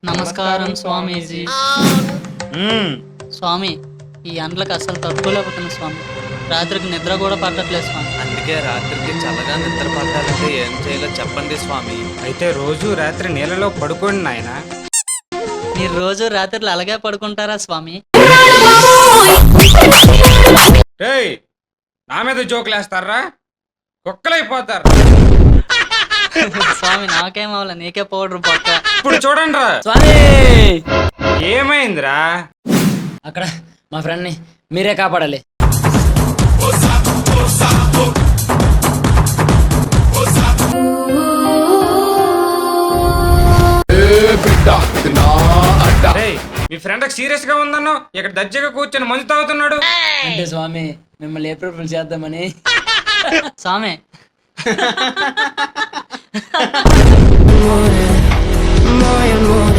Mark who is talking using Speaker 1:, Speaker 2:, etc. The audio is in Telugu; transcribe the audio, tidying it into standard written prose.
Speaker 1: నమస్కారం స్వామీజీ. స్వామి, ఈ అండ్లకు అసలు తట్టుకోలేకపోతున్నా స్వామి. రాత్రికి నిద్ర కూడా పట్టట్లేదు స్వామి.
Speaker 2: అందుకే రాత్రికి చల్లగా నిద్ర పట్టాలంటే ఏం చేయాలో చెప్పండి స్వామి.
Speaker 3: అయితే రోజు రాత్రి నీళ్ళలో పడుకోండి నాయన.
Speaker 1: మీరు రోజు రాత్రులు అలాగే పడుకుంటారా స్వామి?
Speaker 3: రేయ్, నా మీద జోకులేస్తారా? కుక్కలైపోతారు.
Speaker 1: స్వామి నాకేం అవ్వాలి, నీకే పౌడర్ పక్క.
Speaker 3: ఇప్పుడు చూడండి రా.
Speaker 4: స్వామి
Speaker 3: ఏమైందిరా?
Speaker 4: అక్కడ మా ఫ్రెండ్ ని మీరే కాపాడాలి.
Speaker 3: రేయ్, మీ ఫ్రెండ్ సీరియస్ గా ఉందన్నో ఇక్కడ దర్జాగా కూర్చొని మందు తాగుతున్నాడు.
Speaker 4: అంటే స్వామి మిమ్మల్ని ఏప్రిల్ చేద్దామని.
Speaker 1: స్వామి
Speaker 5: More and more